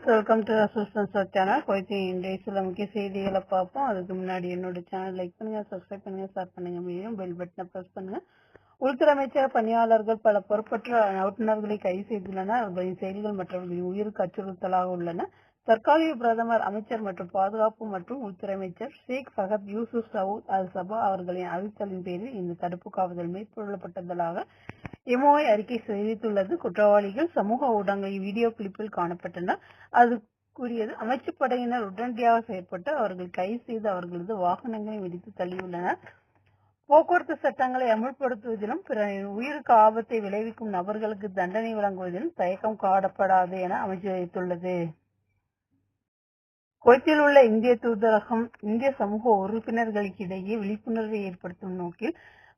viewers, welcome to Assistance channel. இன்றைய சில முக்கிய செய்திகளை பார்ப்போம். அதுக்கு முன்னாடி என்னோட சேனல் லைக் பண்ணுங்க, சப்ஸ்கிரைப் பண்ணுங்க, ஷேர் பண்ணுங்க, மீண்டும் பெல் பட்டனை பிரஸ் பண்ணுங்க. உள்துறை அமைச்சர் பணியாளர்கள் பல பொறுப்பற்ற ஓட்டுநர்களை கைது செய்துள்ளனர். அவர்களின் செயல்கள் மற்றவர்களின் உயிருக்கு அச்சுறுத்தலாக உள்ளன. தற்காலிக பிரதமர் அமைச்சர் மற்றும் பாதுகாப்பு மற்றும் உள்துறை அமைச்சர் ஷேக் ஃபஹத் யூசுப் சவுத் அல் சபா அவர்களின் அறிவித்தலின் பேரில் இந்த தடுப்பு காவல் மேற்கொள்ளப்பட்டதாக எம்ஓஐ அறிக்கை தெரிவித்துள்ளது. குற்றவாளிகள் சமூக ஊடகங்களில் வீடியோ கிளிப்பில் காணப்பட்டனர். அது கூறியது அமைச்சு படையினர் உடனடியாக செயற்பட்டு அவர்கள் கைது செய்து அவர்களது வாகனங்களை வெடித்து தள்ளியுள்ளனர். போக்குவரத்து சட்டங்களை அமுல்படுத்துவதிலும் பிறரின் உயிருக்கு ஆபத்தை விளைவிக்கும் நபர்களுக்கு தண்டனை வழங்குவதிலும் தயக்கம் காணப்படாது என அமைச்சரித்துள்ளது. குவைத்தில் உள்ள இந்திய தூதரகம் இந்திய சமூக உறுப்பினர்களுக்கிடையே விழிப்புணர்வை ஏற்படுத்தும் நோக்கில்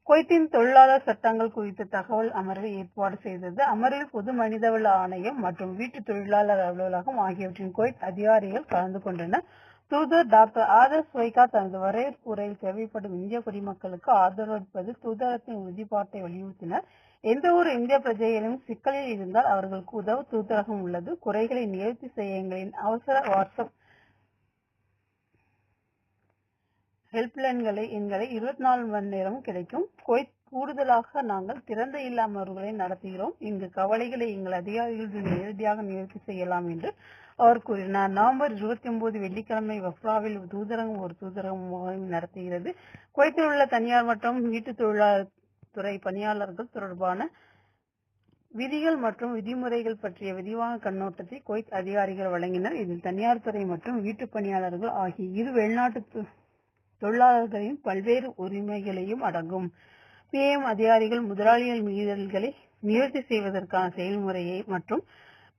குவைத்தின் தொழிலாளர் சட்டங்கள் குறித்த தகவல் அமர்வை ஏற்பாடு செய்தது. அமர்வில் பொது மனிதவள ஆணையம் மற்றும் வீட்டு தொழிலாளர் அலுவலகம் ஆகியவற்றின் குவைத் அதிகாரிகள் கலந்து கொண்டனர். தூதர் டாக்டர் ஆதர்ஸ் வைகா தனது வரவேற்புரையில் தேவைப்படும் இந்திய குடிமக்களுக்கு ஆதரவளிப்பது தூதரகத்தின் உறுதிப்பாட்டை வலியுறுத்தினர். எந்த ஒரு இந்திய பிரஜையிலும் சிக்கலில் இருந்தால் அவர்களுக்கு உதவ தூதரகம் உள்ளது. குறைகளை நிவர்த்தி செய்ய எங்களின் அவசர வாட்ஸ்அப் ஹெல்ப்லைன்களை எண்களை 24 மணி நேரமும் கிடைக்கும். குவைத் கூடுதலாக நாங்கள் திறந்த இல்ல அமர்வுகளை நடத்துகிறோம். இங்கு கவலைகளை எங்கள் அதிகாரிகள் நேரடியாக நிவர்த்தி செய்யலாம் என்று அவர் கூறினார். நவம்பர் 29 வெள்ளிக்கிழமை வஃப்ராவில் தூதரகம் ஒரு தூதரகம் நடத்துகிறது. குவைத்தில் உள்ள தனியார் மற்றும் வீட்டு தொழிலாளர் துறை பணியாளர்கள் தொடர்பான விதிகள் மற்றும் விதிமுறைகள் பற்றிய விரிவான கண்ணோட்டத்தை குவைத் அதிகாரிகள் வழங்கினர். இதில் தனியார் துறை மற்றும் வீட்டு பணியாளர்கள் ஆகிய இரு வெளிநாட்டு தொழிலாளர்களின் பல்வேறு உரிமைகளையும் அடங்கும். பிஎம் அதிகாரிகள் முதலாளிகள் மீறல்களை நிவர்த்தி செய்வதற்கான செயல்முறையை மற்றும்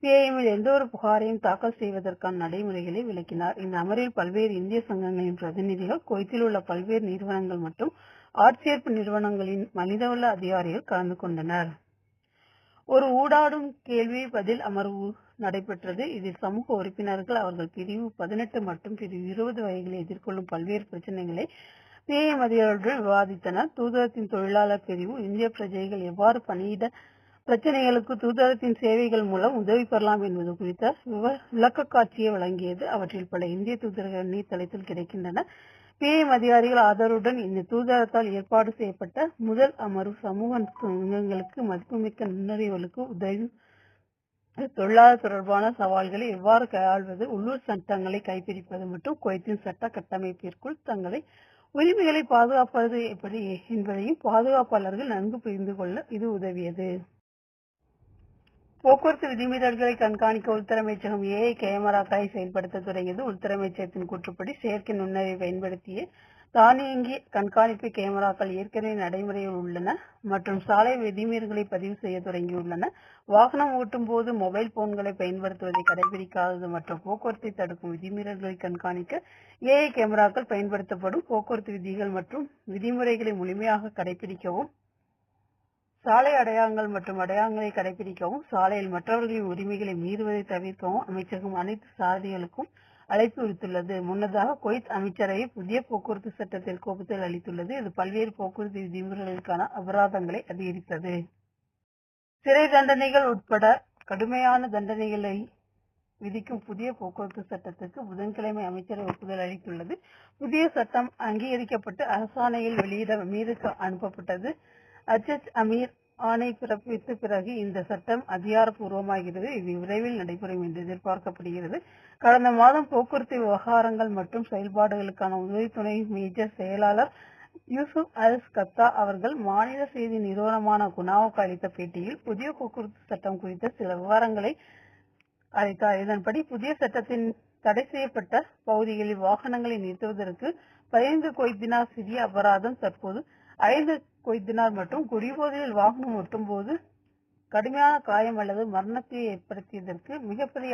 பிஎம்மில் எந்த ஒரு புகாரையும் தாக்கல் செய்வதற்கான நடைமுறைகளை விளக்கினார். இந்த அமர்வில் பல்வேறு இந்திய சங்கங்களின் பிரதிநிதிகள், குவைத்தில் உள்ள பல்வேறு நிறுவனங்கள் மற்றும் ஆட்சேர்ப்பு நிறுவனங்களின் மனிதவள அதிகாரிகள் கலந்து கொண்டனர். ஒரு ஊடாடும் கேள்வி பதில் அமர்வு நடைபெற்றது. இதில் சமூக உறுப்பினர்கள் அவர்கள் பிரிவு 18 மற்றும் பிரிவு 20 வகைகளை எதிர்கொள்ளும் பல்வேறு பிரச்சனைகளை பிஎம் அதிகாரிகளுடன் விவாதித்தனர். தூதரத்தின் தொழிலாளர் பிரிவு இந்திய பிரஜைகள் எவ்வாறு பணியிட பிரச்சனைகளுக்கு தூதரத்தின் சேவைகள் மூலம் உதவி பெறலாம் என்பது குறித்த விளக்க காட்சியை வழங்கியது. அவற்றில் பல இந்திய தூதரக இணையதளத்தில் கிடைக்கின்றன. பிஎம் அதிகாரிகள் ஆதரவுடன் இந்த தூதரத்தால் ஏற்பாடு செய்யப்பட்ட முதல் அமர்வு சமூக அங்கங்களுக்கு மதிப்புமிக்க நுண்ணறிவுகளுக்கு உதவி, தொழிலாளர் தொடர்பான சவால்களை எவ்வாறு கையாள்வது, உள்ளூர் சட்டங்களை கைப்பிடிப்பது மற்றும் குவைத்தின் சட்ட கட்டமைப்பிற்குள் தங்களை உரிமைகளை பாதுகாப்பது எப்படி என்பதையும் பாதுகாப்பாளர்கள் நன்கு புரிந்து கொள்ள இது உதவியது. போக்குவரத்து விதிமீறல்களை கண்காணிக்க உள்துறை அமைச்சகம் ஏஐ கேமராக்களை செயல்படுத்த தொடங்கியது. உள்துறை அமைச்சகத்தின் கூற்றுப்படி செயற்கை நுண்ணறிவை பயன்படுத்திய தானியங்கி கண்காணிப்பு கேமராக்கள் ஏற்கனவே நடைமுறையில் உள்ளன மற்றும் சாலை விதிமீறல்களை பதிவு செய்ய தொடங்கியுள்ளன. வாகனம் ஓட்டும் போது மொபைல் போன்களை பயன்படுத்துவதை கடைபிடிக்காதது மற்றும் போக்குவரத்தை தடுக்கும் விதிமீறல்களை கண்காணிக்க ஏஐ கேமராக்கள் பயன்படுத்தப்படும். போக்குவரத்து விதிகள் மற்றும் விதிமுறைகளை முழுமையாக கடைபிடிக்கவும், சாலை அடையாளங்கள் மற்றும் அடையாளங்களை கடைபிடிக்கவும், சாலையில் மற்றவர்களின் உரிமைகளை மீறுவதை தவிர்க்கவும் அமைச்சகம் அனைத்து சாரதிகளுக்கும் அழைப்பு விடுத்துள்ளது. முன்னதாக குவைத் அமைச்சரவை புதிய போக்குவரத்து சட்டத்தில் ஒப்புதல் அளித்துள்ளது. இது பல்வேறு போக்குவரத்து விதிமுறைகளுக்கான அபராதங்களை அதிகரித்தது. சிறை தண்டனைகள் உட்பட கடுமையான தண்டனைகளை விதிக்கும் புதிய போக்குவரத்து சட்டத்துக்கு புதன்கிழமை அமைச்சரவை ஒப்புதல் அளித்துள்ளது. புதிய சட்டம் அங்கீகரிக்கப்பட்டு அரசாணையில் வெளியிட அமீருக்கு அனுப்பப்பட்டது. அஜத் அமீர் ஆணை பிறப்பித்த பிறகு இந்த சட்டம் அதிகாரப்பூர்வமாகிறது. இது விரைவில் நடைபெறும் என்று எதிர்பார்க்கப்படுகிறது. கடந்த மாதம் போக்குவரத்து விவகாரங்கள் மற்றும் செயல்பாடுகளுக்கான உதவி துணை மேஜர் செயலாளர் யூசுப் அல் கத்தா அவர்கள் மாநில செய்தி நிறுவனமான குனாவுக்கு அளித்த பேட்டியில் புதிய போக்குவரத்து சட்டம் குறித்த சில விவரங்களை அளித்தார். இதன்படி புதிய சட்டத்தின் தடை செய்யப்பட்ட பகுதிகளில் வாகனங்களை நிறுத்துவதற்கு 15 குவைத் தினார் சிறிய அபராதம் தற்போது 5 குவைத் தினார் மற்றும் குடிபோதையில் வாகனம் ஓட்டும் போது கடுமையான காயம் அல்லது மரணத்தை ஏற்படுத்தியதற்கு மிகப்பெரிய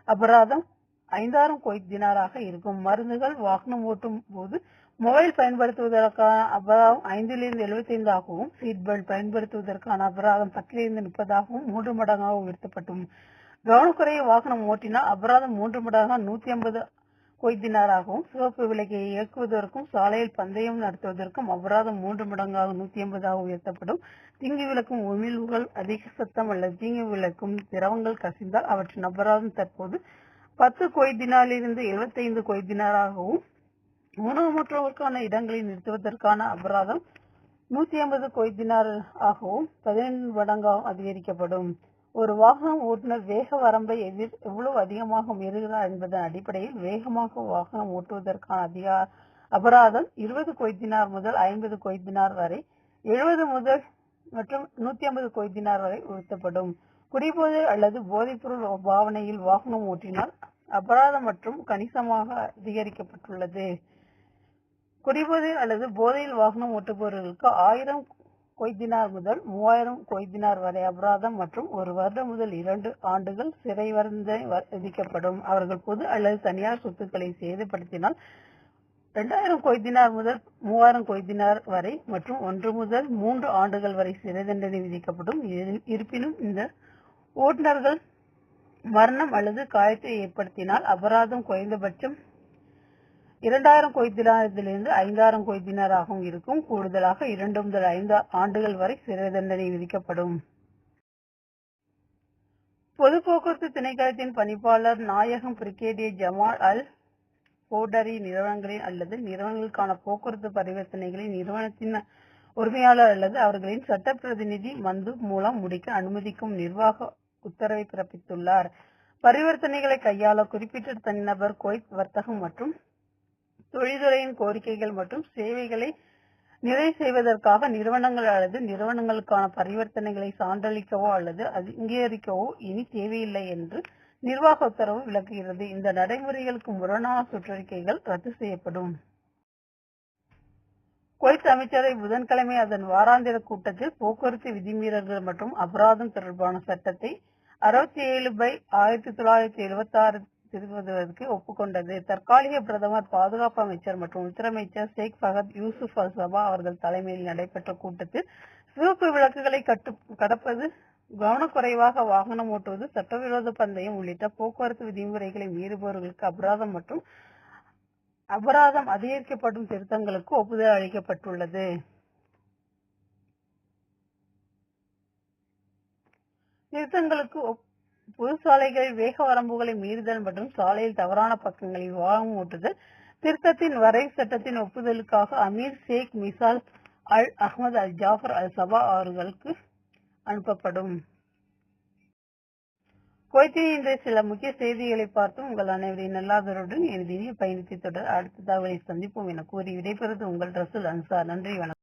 அபராதம் 5000 குவைத் தினாராக இருக்கும். மருந்துகள், வாகனம் ஓட்டும் போது மொபைல் பயன்படுத்துவதற்கான அபராதம் 5 to 75 ஆகவும், சீட் பெல்ட் பயன்படுத்துவதற்கான அபராதம் 10 to 30 ஆகவும் 3 மடங்காக உயர்த்தப்படும். கவனக்குறைய வாகனம் ஓட்டினால் அபராதம் 3 மடங்காக 150 குவைத் தினாராகவும், சிவப்பு விளக்கை இயக்குவதற்கும் சாலையில் பந்தயம் நடத்துவதற்கும் அபராதம் 3 மடங்காக 180 உயர்த்தப்படும். தீங்கு விளக்கும் உமிழ்வுகள், அதிக சத்தம் அல்லது தீங்கு விளக்கும் திரவங்கள் கசிந்தால் அவற்றின் அபராதம் தற்போது 10 கொய்தினாலிருந்து 75 கொய்தினாராகவும், ஊனமுற்றோருக்கான இடங்களை நிறுத்துவதற்கான அபராதம் 150 கொய்தினார் ஆகவும் 15 மடங்காகவும் அதிகரிக்கப்படும். ஒரு வாகன ஓட்டுநர் வேக வரம்பை எவ்வளவு அதிகமாக மீறுகிறார் என்பதன் அடிப்படையில் வேகமாக வாகனம் ஓட்டுவதற்கான அபராதம் 20 கொய்தினார் முதல் 50 கொய்தினார் வரை, 70 முதல் மற்றும் 150 கொய்தினார் வரை உயர்த்தப்படும். குடிபோதை அல்லது போதைப்பொருள் பாவனையில் வாகனம் ஓட்டினால் அபராதம் மற்றும் கணிசமாக அதிகரிக்கப்பட்டுள்ளது. குடிபோதை அல்லது போதையில் வாகனம் ஓட்டுபவர்களுக்கு 1000 கொய்தினார் முதல் 3000 கொய்தினார் வரை அபராதம் மற்றும் 1 வருடம் முதல் 2 ஆண்டுகள் சிறை தண்டனை விதிக்கப்படும். அவர்கள் பொது அல்லது தனியார் சொத்துக்களை சேதப்படுத்தினால் 2000 கொய்தினார் முதல் 3000 கொய்தினார் வரை மற்றும் 1 முதல் 3 ஆண்டுகள் வரை சிறை தண்டனை விதிக்கப்படும். இருப்பினும் இந்த ஓட்டுநர்கள் மரணம் அல்லது காயத்தை ஏற்படுத்தினால் அபராதம் குறைந்தபட்சம் 2000 கொய்தினாரிலிருந்து 5000 கொய்தினார் ஆகவும் இருக்கும். கூடுதலாக 2 முதல் 5 ஆண்டுகள் வரை சிறை தண்டனை விதிக்கப்படும். பொது போக்குவரத்து திணைக்களத்தின் பணிப்பாளர் நாயகம் பிரிகேடியர் ஜமால் அல் போடரி நிறுவனங்களின் அல்லது நிறுவனங்களுக்கான போக்குவரத்து பரிவர்த்தனைகளை நிறுவனத்தின் உரிமையாளர் அல்லது அவர்களின் சட்ட பிரதிநிதி மந்து மூலம் முடிக்க அனுமதிக்கும் நிர்வாக உத்தரவை பிறப்பித்துள்ளார். பரிவர்த்தனைகளை கையாள குறிப்பிட்ட தனிநபர் குவைத் வர்த்தகம் மற்றும் தொழில்துறையின் கோரிக்கைகள் மற்றும் சேவைகளை நிறைவு செய்வதற்காக நிறுவனங்கள் அல்லது நிறுவனங்களுக்கான பரிவர்த்தனைகளை சான்றளிக்கவோ அல்லது அங்கீகரிக்கவோ இனி தேவையில்லை என்று நிர்வாக உத்தரவு விளக்குகிறது. இந்த நடைமுறைகளுக்கு முரணான சுற்றறிக்கைகள் ரத்து செய்யப்படும். குவைத் அமைச்சரவை புதன்கிழமை அதன் வாராந்திர கூட்டத்தில் போக்குவரத்து விதிமீறல்கள் மற்றும் அபராதம் தொடர்பான சட்டத்தை 67/1976 திருத்துவதற்கு ஒப்புக்கொண்டது. தற்காலிக பிரதமர், பாதுகாப்பு அமைச்சர் மற்றும் உள்துறை ஷேக் ஃபஹத் யூசுப் அல் சபா அவர்கள் தலைமையில் நடைபெற்ற கூட்டத்தில் சிவப்பு விளக்குகளை கடப்பது, கவனக்குறைவாக வாகனம் ஓட்டுவது, சட்டவிரோத பந்தயம் உள்ளிட்ட போக்குவரத்து விதிமுறைகளை மீறுபவர்களுக்கு அபராதம் அதிகரிக்கப்படும் திருத்தங்களுக்கு ஒப்புதல் அளிக்கப்பட்டுள்ளது. திருத்தங்களுக்கு பொது சாலைகளில் வேக வரம்புகளை மீறுதல் மற்றும் சாலையில் தவறான பக்கங்களில் வாகனம் ஓட்டுதல் திருத்தத்தின் வரைவு சட்டத்தின் ஒப்புதலுக்காக அமீர் ஷேக் மிசால் அல் அஹ்மத் அல் ஜாஃபர் அல் சபா அவர்களுக்கு அனுப்பப்படும். குவைத்தின் இன்றைய சில முக்கிய செய்திகளை பார்த்து உங்கள் அனைவரின் நல்லாதருடன் எனது இனிய பயணத்தை தொடர் அடுத்த தகவலை சந்திப்போம் என கூறி விடைபெறுவது உங்கள் ரசூல் அன்சார். நன்றி, வணக்கம்.